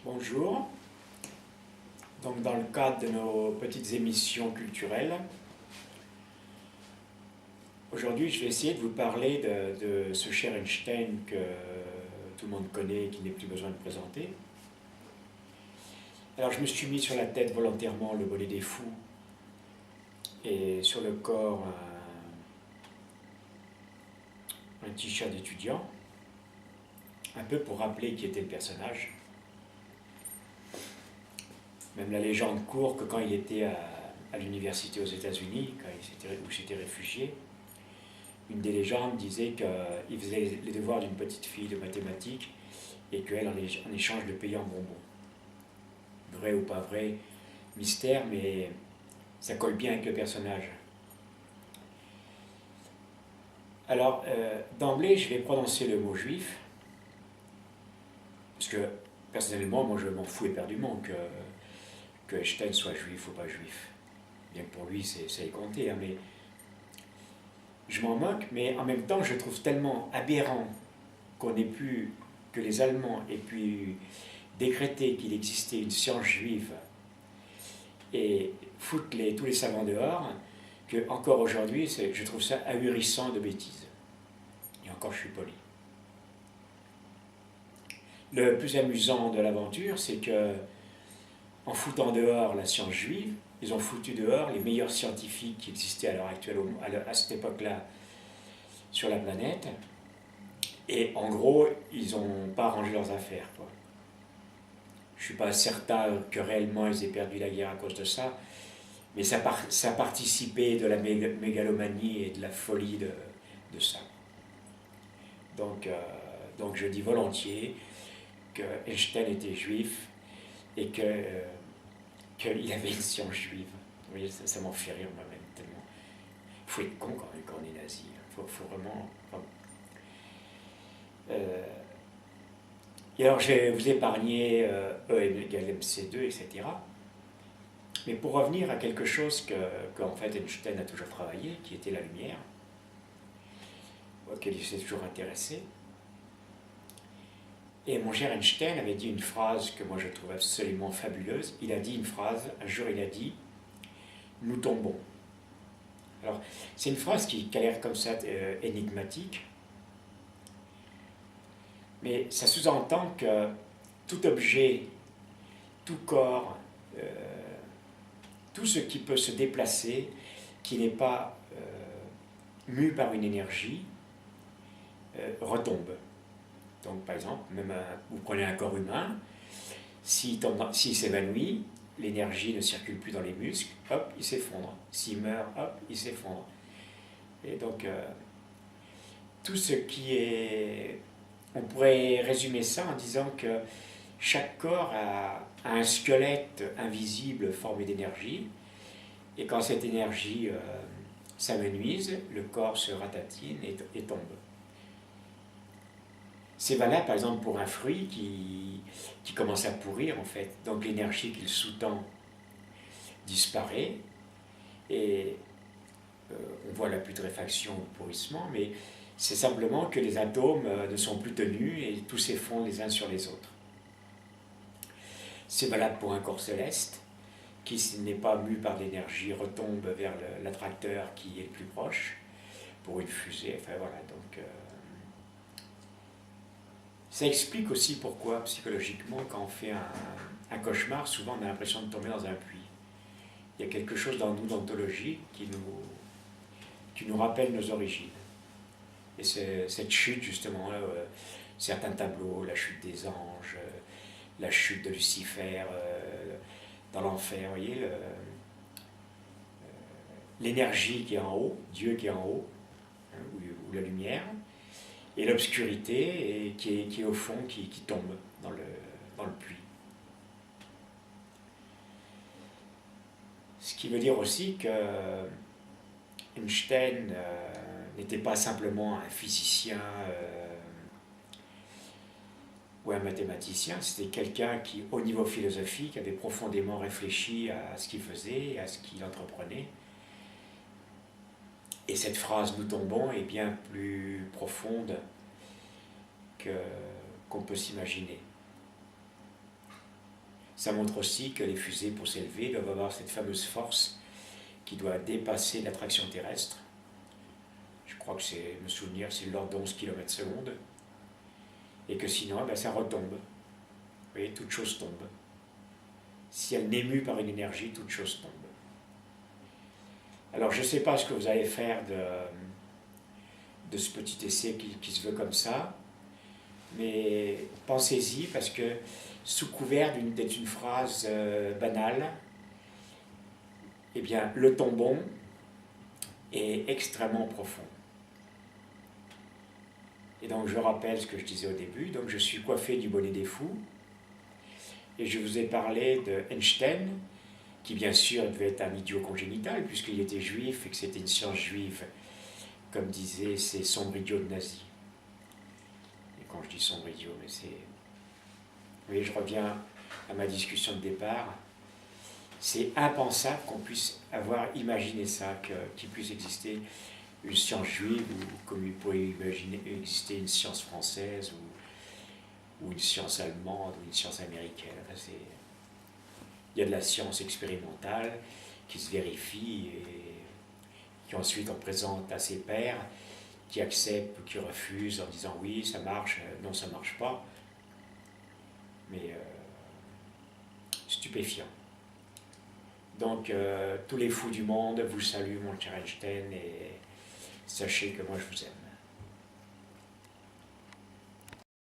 Bonjour. Donc, dans le cadre de nos petites émissions culturelles, aujourd'hui je vais essayer de vous parler de ce cher Einstein que tout le monde connaît et qu'il n'est plus besoin de présenter. Alors je me suis mis sur la tête volontairement le bonnet des fous et sur le corps un t-shirt d'étudiant, un peu pour rappeler qui était le personnage. Même la légende court que quand il était à l'université aux États-Unis, où il s'était réfugié, une des légendes disait qu'il faisait les devoirs d'une petite fille de mathématiques et qu'elle, en échange, le payait en bonbons. Vrai ou pas vrai, mystère, mais ça colle bien avec le personnage. Alors, d'emblée, je vais prononcer le mot juif, parce que, personnellement, moi je m'en fous éperdument que Einstein soit juif ou pas juif. Bien que pour lui, ça ait compté, hein, mais je m'en moque, mais en même temps, je trouve tellement aberrant qu'on ait pu, que les Allemands aient pu décréter qu'il existait une science juive et foutre tous les savants dehors, que encore aujourd'hui, je trouve ça ahurissant de bêtises. Et encore, je suis poli. Le plus amusant de l'aventure, c'est que, en foutant dehors la science juive, ils ont foutu dehors les meilleurs scientifiques qui existaient à l'heure actuelle, à cette époque-là, sur la planète. Et en gros, ils n'ont pas arrangé leurs affaires, quoi. Je ne suis pas certain que réellement ils aient perdu la guerre à cause de ça, mais ça participait de la mégalomanie et de la folie de ça. Donc je dis volontiers que Einstein était juif et qu'il avait une science juive. Vous voyez, ça m'en fait rire moi-même tellement. Il faut être con quand on est nazi. Il faut vraiment... Et alors je vais vous épargner E égale MC2, etc. Mais pour revenir à quelque chose qu'en fait Einstein a toujours travaillé, qui était la lumière, auquel il s'est toujours intéressé. Et mon cher Einstein avait dit une phrase que moi je trouve absolument fabuleuse. Il a dit une phrase, un jour il a dit « Nous tombons ». Alors c'est une phrase qui a l'air comme ça énigmatique, mais ça sous-entend que tout objet, tout corps, tout ce qui peut se déplacer, qui n'est pas mu par une énergie, retombe. Donc par exemple, vous prenez un corps humain, s'il s'évanouit, l'énergie ne circule plus dans les muscles, hop, il s'effondre. S'il meurt, hop, il s'effondre. Et donc, tout ce qui est... On pourrait résumer ça en disant que chaque corps a un squelette invisible formé d'énergie, et quand cette énergie s'amenuise, le corps se ratatine et tombe. C'est valable par exemple pour un fruit qui commence à pourrir en fait, donc l'énergie qu'il sous-tend disparaît, et on voit la putréfaction, le pourrissement, mais c'est simplement que les atomes ne sont plus tenus et tous s'effondrent les uns sur les autres. C'est valable pour un corps céleste, qui, s'il n'est pas mu par l'énergie, retombe vers l'attracteur qui est le plus proche, pour une fusée, enfin voilà, donc... Ça explique aussi pourquoi, psychologiquement, quand on fait un cauchemar, souvent on a l'impression de tomber dans un puits. Il y a quelque chose dans nous d'ontologie qui nous rappelle nos origines. Et cette chute, justement, là, certains tableaux, la chute des anges, la chute de Lucifer dans l'enfer, vous voyez, l'énergie qui est en haut, Dieu qui est en haut, hein, ou la lumière, et l'obscurité qui est au fond, qui tombe dans le puits. Ce qui veut dire aussi que Einstein n'était pas simplement un physicien ou un mathématicien, c'était quelqu'un qui, au niveau philosophique, avait profondément réfléchi à ce qu'il faisait et à ce qu'il entreprenait. Et cette phrase « nous tombons » est bien plus profonde qu'on peut s'imaginer. Ça montre aussi que les fusées, pour s'élever, doivent avoir cette fameuse force qui doit dépasser l'attraction terrestre. Je crois que c'est, me souvenir, c'est l'ordre d'11 km/s. Et que sinon, eh ben, ça retombe. Vous voyez, toute chose tombe. Si elle n'est mue par une énergie, toute chose tombe. Alors, je ne sais pas ce que vous allez faire de ce petit essai qui se veut comme ça, mais pensez-y, parce que sous couvert d'être une phrase banale, eh bien, le tombon est extrêmement profond. Et donc, je rappelle ce que je disais au début. Donc, je suis coiffé du bonnet des fous, et je vous ai parlé de Einstein, qui bien sûr devait être un idiot congénital, puisqu'il était juif et que c'était une science juive, comme disaient ces sombres idiots de nazis. Et quand je dis sombre idiot, mais c'est... Vous voyez, je reviens à ma discussion de départ. C'est impensable qu'on puisse avoir imaginé ça, qu'il puisse exister une science juive, ou comme il pourrait imaginer exister une science française, ou une science allemande, ou une science américaine. Enfin, il y a de la science expérimentale qui se vérifie et qui ensuite on présente à ses pairs, qui acceptent ou qui refusent en disant oui, ça marche, non, ça marche pas. Mais stupéfiant. Donc, tous les fous du monde vous saluent, mon cher Einstein, et sachez que moi je vous aime.